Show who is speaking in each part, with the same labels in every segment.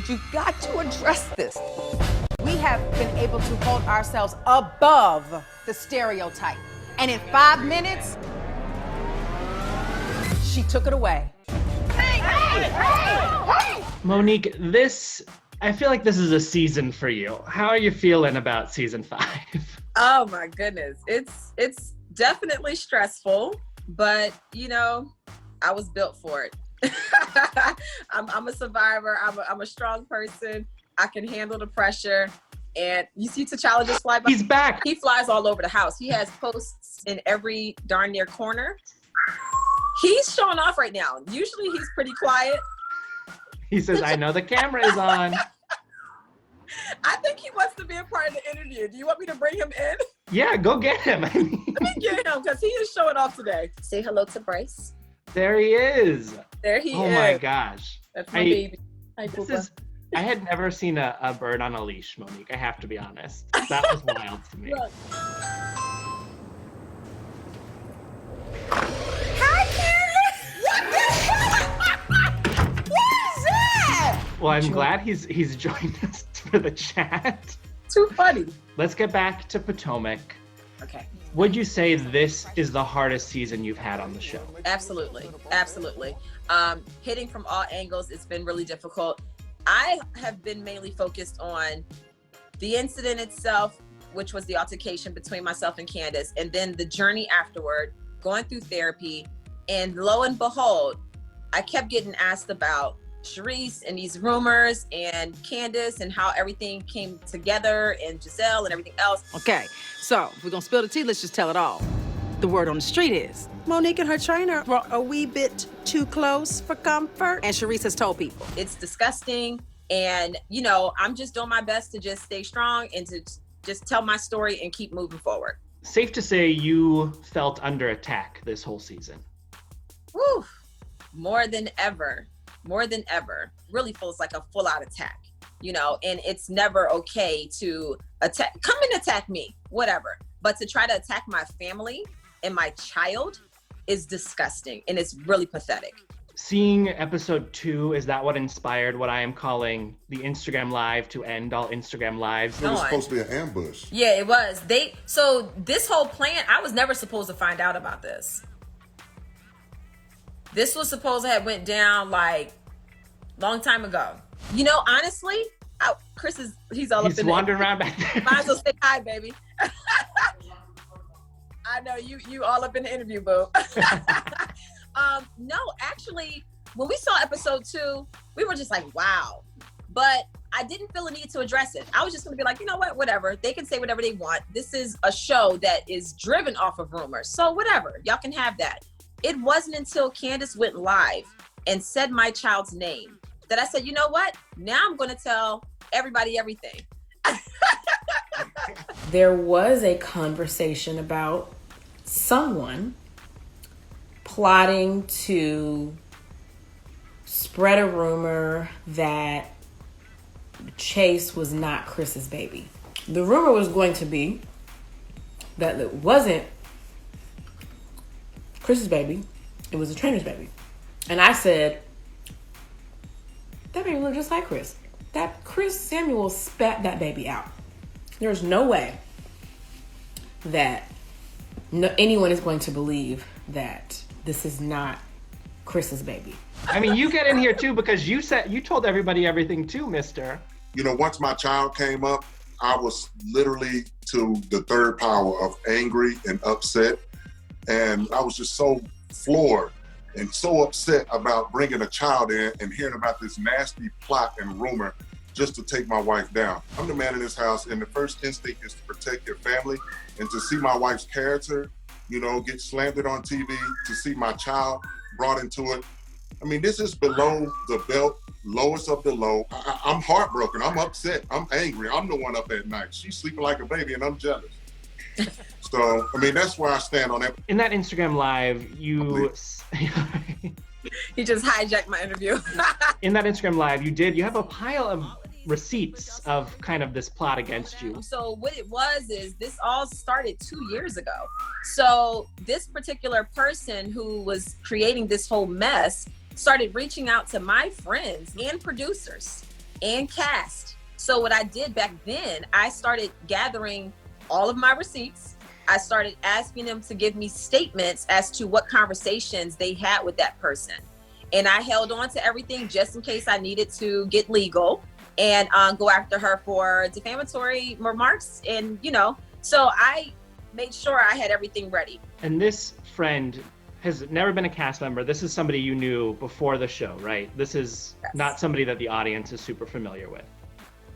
Speaker 1: But you've got to address this. We have been able to hold ourselves above the stereotype. And in 5 minutes, she took it away.
Speaker 2: Monique, I feel like this is a season for you. How are you feeling about season 5?
Speaker 3: Oh my goodness. It's definitely stressful, but you know, I was built for it. I'm a survivor. I'm a strong person. I can handle the pressure. And you see T'Challa just fly by.
Speaker 2: He's back.
Speaker 3: He flies all over the house. He has posts in every darn near corner. He's showing off right now. Usually he's pretty quiet.
Speaker 2: He says, I know the camera is on.
Speaker 3: I think he wants to be a part of the interview. Do you want me to bring him in?
Speaker 2: Yeah, go get him.
Speaker 3: Let me get him because he is showing off today. Say hello to Bryce.
Speaker 2: There he is.
Speaker 3: There he is.
Speaker 2: Oh my gosh.
Speaker 3: That's my baby. Hi,
Speaker 2: I had never seen a bird on a leash, Monique. I have to be honest. That was wild to me.
Speaker 3: Look.
Speaker 1: Hi, Candiace! What is that?
Speaker 2: Well, I'm glad he's joined us for the chat.
Speaker 3: Too funny.
Speaker 2: Let's get back to Potomac.
Speaker 3: Okay.
Speaker 2: Would you say this is the hardest season you've had on the show?
Speaker 3: Absolutely. Absolutely. Hitting from all angles, it's been really difficult. I have been mainly focused on the incident itself, which was the altercation between myself and Candiace, and then the journey afterward, going through therapy. And lo and behold, I kept getting asked about Charisse and these rumors and Candiace and how everything came together and Giselle and everything else.
Speaker 1: Okay, so if we're gonna spill the tea, let's just tell it all. The word on the street is Monique and her trainer were a wee bit too close for comfort, and Charisse has told people.
Speaker 3: It's disgusting, and you know, I'm just doing my best to just stay strong and to just tell my story and keep moving forward.
Speaker 2: Safe to say you felt under attack this whole season.
Speaker 3: Woo! More than ever. Really feels like a full-out attack, you know, and it's never okay to come and attack me, whatever. But to try to attack my family and my child is disgusting, and it's really pathetic.
Speaker 2: Seeing episode 2, is that what inspired what I am calling the Instagram Live to end all Instagram Lives?
Speaker 4: It was supposed to be an ambush.
Speaker 3: Yeah, it was. So this whole plan, I was never supposed to find out about this. This was supposed to have went down like long time ago. You know, honestly, Chris he's all up in there. He's
Speaker 2: wandering around back there.
Speaker 3: Might as well say hi, baby. I know you all up in the interview, boo. No, actually, when we saw episode 2, we were just like, wow. But I didn't feel a need to address it. I was just gonna be like, you know what, whatever. They can say whatever they want. This is a show that is driven off of rumors. So whatever, y'all can have that. It wasn't until Candiace went live and said my child's name that I said, you know what? Now I'm going to tell everybody everything.
Speaker 5: There was a conversation about someone plotting to spread a rumor that Chase was not Chris's baby. The rumor was going to be that it wasn't Chris's baby, it was a trainer's baby. And I said, that baby looked just like Chris. That Chris Samuel spat that baby out. There's no way that anyone is going to believe that this is not Chris's baby.
Speaker 2: I mean, you get in here too because you told everybody everything too, mister.
Speaker 4: You know, once my child came up, I was literally to the third power of angry and upset. And I was just so floored and so upset about bringing a child in and hearing about this nasty plot and rumor just to take my wife down. I'm the man in this house, and the first instinct is to protect your family, and to see my wife's character, you know, get slandered on TV, to see my child brought into it. I mean, this is below the belt, lowest of the low. I'm heartbroken, I'm upset, I'm angry. I'm the one up at night. She's sleeping like a baby and I'm jealous. So, I mean, that's where I stand on that.
Speaker 2: In that Instagram Live, you
Speaker 3: He just hijacked my interview.
Speaker 2: In that Instagram Live, you have a pile of receipts of kind of this plot against you.
Speaker 3: So what it was is this all started 2 years ago. So this particular person who was creating this whole mess started reaching out to my friends and producers and cast. So what I did back then, I started gathering all of my receipts. I started asking them to give me statements as to what conversations they had with that person. And I held on to everything just in case I needed to get legal and go after her for defamatory remarks. And, so I made sure I had everything ready.
Speaker 2: And this friend has never been a cast member. This is somebody you knew before the show, right? This is not somebody that the audience is super familiar with.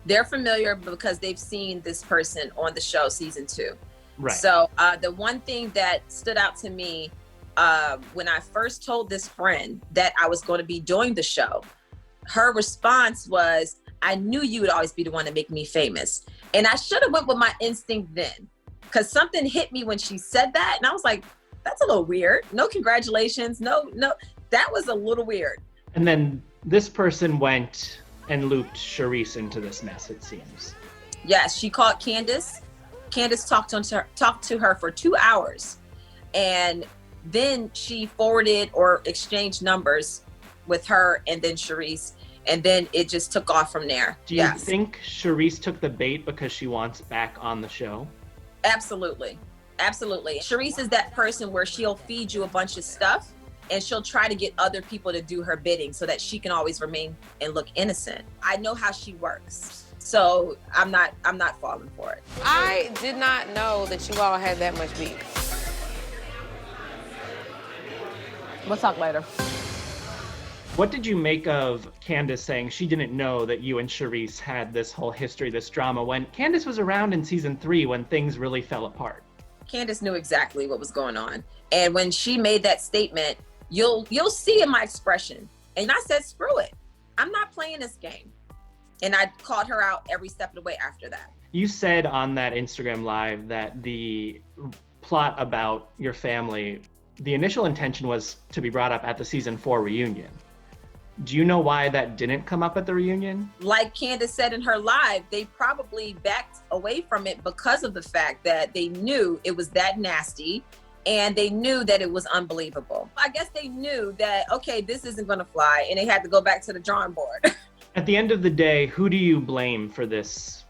Speaker 3: They're familiar because they've seen this person on the show season 2.
Speaker 2: Right.
Speaker 3: So the one thing that stood out to me when I first told this friend that I was going to be doing the show, her response was, I knew you would always be the one to make me famous. And I should have went with my instinct then, because something hit me when she said that. And I was like, that's a little weird. No congratulations. No, that was a little weird.
Speaker 2: And then this person went and looped Charisse into this mess, it seems.
Speaker 3: Yes, she called Candiace. Candiace talked to her for 2 hours. And then she forwarded or exchanged numbers with her and then Charisse. And then it just took off from there.
Speaker 2: Do you think Charisse took the bait because she wants back on the show?
Speaker 3: Absolutely. Absolutely. Charisse is that person where she'll feed you a bunch of stuff and she'll try to get other people to do her bidding so that she can always remain and look innocent. I know how she works. So I'm not falling for it.
Speaker 6: I did not know that you all had that much beef.
Speaker 1: We'll talk later.
Speaker 2: What did you make of Candiace saying she didn't know that you and Charisse had this whole history, this drama, when Candiace was around in season 3 when things really fell apart?
Speaker 3: Candiace knew exactly what was going on. And when she made that statement, you'll see in my expression. And I said, screw it. I'm not playing this game. And I called her out every step of the way after that.
Speaker 2: You said on that Instagram Live that the plot about your family, the initial intention was to be brought up at the season 4 reunion. Do you know why that didn't come up at the reunion?
Speaker 3: Like Candiace said in her live, they probably backed away from it because of the fact that they knew it was that nasty and they knew that it was unbelievable. I guess they knew that, okay, this isn't going to fly, and they had to go back to the drawing board.
Speaker 2: At the end of the day, who do you blame for this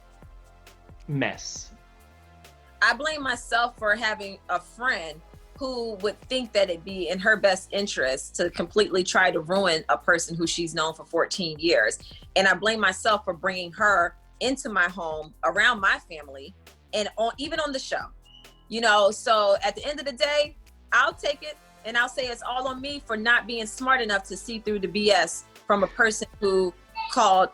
Speaker 2: mess?
Speaker 3: I blame myself for having a friend who would think that it'd be in her best interest to completely try to ruin a person who she's known for 14 years. And I blame myself for bringing her into my home, around my family, and even on the show. So at the end of the day, I'll take it and I'll say it's all on me for not being smart enough to see through the BS from a person who called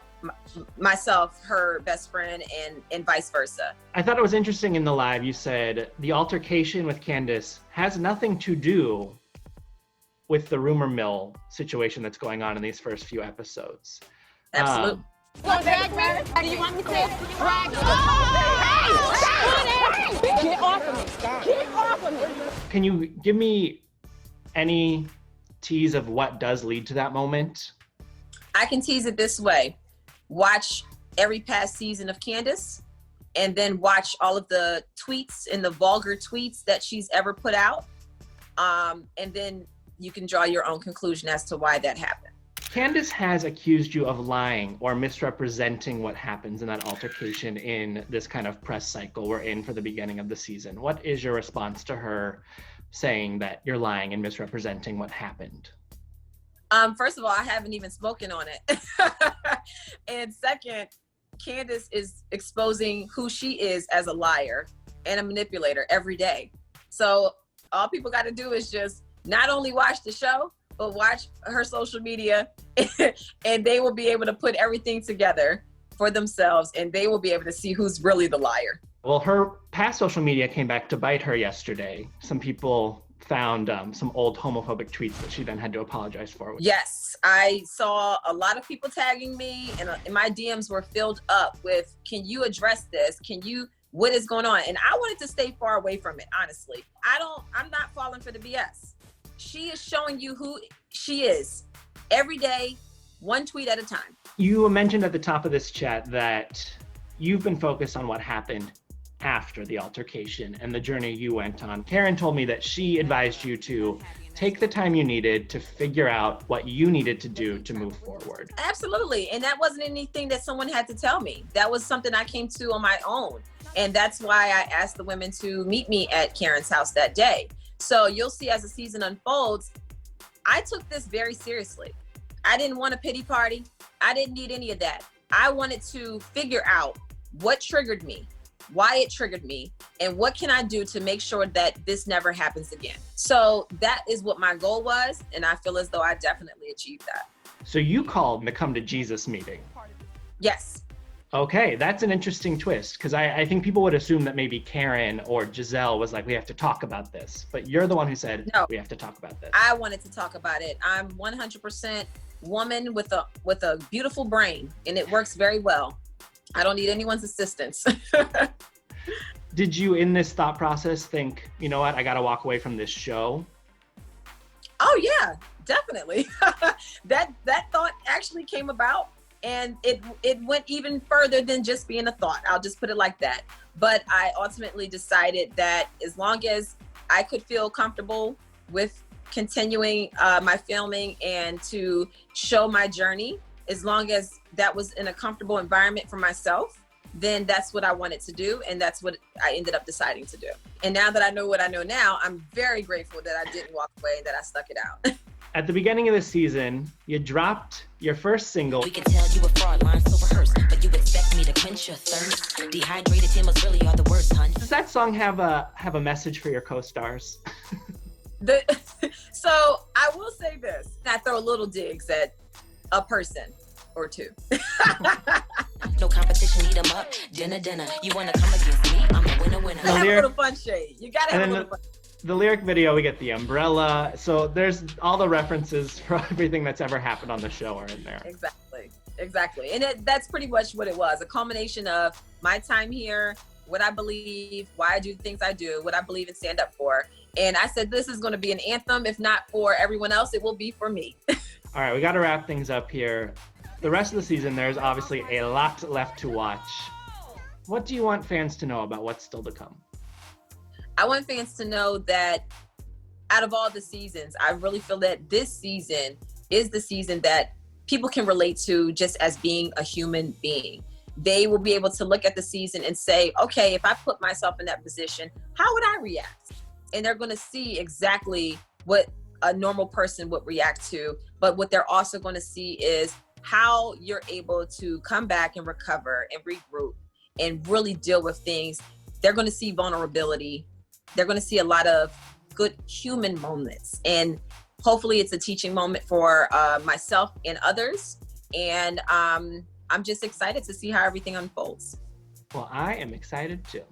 Speaker 3: myself her best friend and vice versa.
Speaker 2: I thought it was interesting in the live, you said the altercation with Candiace has nothing to do with the rumor mill situation that's going on in these first few episodes.
Speaker 3: Absolutely.
Speaker 6: Do you want me to drag
Speaker 7: Get off of me. Get off of me.
Speaker 2: Can you give me any tease of what does lead to that moment?
Speaker 3: I can tease it this way. Watch every past season of Candiace and then watch all of the tweets and the vulgar tweets that she's ever put out. And then you can draw your own conclusion as to why that happened.
Speaker 2: Candiace has accused you of lying or misrepresenting what happens in that altercation in this kind of press cycle we're in for the beginning of the season. What is your response to her saying that you're lying and misrepresenting what happened?
Speaker 3: First of all, I haven't even spoken on it. And second, Candiace is exposing who she is as a liar and a manipulator every day. So all people got to do is just not only watch the show, but watch her social media and they will be able to put everything together for themselves and they will be able to see who's really the liar.
Speaker 2: Well, her past social media came back to bite her yesterday. Some people found some old homophobic tweets that she then had to apologize for.
Speaker 3: Yes, I saw a lot of people tagging me and my DMs were filled up with, can you address this? What is going on? And I wanted to stay far away from it, honestly. I'm not falling for the BS. She is showing you who she is every day, one tweet at a time.
Speaker 2: You mentioned at the top of this chat that you've been focused on what happened after the altercation and the journey you went on. Karen told me that she advised you to take the time you needed to figure out what you needed to do to move forward.
Speaker 3: Absolutely. And that wasn't anything that someone had to tell me. That was something I came to on my own. And that's why I asked the women to meet me at Karen's house that day. So you'll see as the season unfolds, I took this very seriously. I didn't want a pity party. I didn't need any of that. I wanted to figure out what triggered me, why it triggered me, and what can I do to make sure that this never happens again. So that is what my goal was, and I feel as though I definitely achieved that.
Speaker 2: So you called the Come to Jesus meeting.
Speaker 3: Yes.
Speaker 2: Okay, that's an interesting twist, because I think people would assume that maybe Karen or Giselle was like, we have to talk about this, but you're the one who said,
Speaker 3: no,
Speaker 2: we have to talk about this.
Speaker 3: I wanted to talk about it. I'm 100% woman with a beautiful brain, and it works very well. I don't need anyone's assistance.
Speaker 2: Did you, in this thought process, think, you know what, I got to walk away from this show?
Speaker 3: Oh yeah, definitely. that thought actually came about, and it went even further than just being a thought. I'll just put it like that. But I ultimately decided that as long as I could feel comfortable with continuing my filming and to show my journey, as long as that was in a comfortable environment for myself, then that's what I wanted to do. And that's what I ended up deciding to do. And now that I know what I know now, I'm very grateful that I didn't walk away, that I stuck it out.
Speaker 2: At the beginning of the season, you dropped your first single.
Speaker 8: We can tell you a fraud, line so rehearsed, but you expect me to quench your thirst. Dehydrated Timbers really are the worst, hun.
Speaker 2: Does that song have a message for your co-stars?
Speaker 3: So I will say this. I throw little digs at a person or two.
Speaker 8: No competition, eat 'em up. Dinner. You wanna come against me? I'm a winner.
Speaker 3: Have a little fun shade. You gotta have a little fun.
Speaker 2: The lyric video, we get the umbrella. So there's all the references for everything that's ever happened on the show are in there.
Speaker 3: Exactly. And that's pretty much what it was. A culmination of my time here, what I believe, why I do the things I do, what I believe and stand up for. And I said, this is going to be an anthem. If not for everyone else, it will be for me.
Speaker 2: All right, we got to wrap things up here. The rest of the season, there's obviously a lot left to watch. What do you want fans to know about what's still to come?
Speaker 3: I want fans to know that out of all the seasons, I really feel that this season is the season that people can relate to just as being a human being. They will be able to look at the season and say, okay, if I put myself in that position, how would I react? And they're going to see exactly what a normal person would react to. But what they're also going to see is how you're able to come back and recover and regroup and really deal with things. They're going to see vulnerability. They're going to see a lot of good human moments. And hopefully it's a teaching moment for myself and others. And I'm just excited to see how everything unfolds.
Speaker 2: Well, I am excited too.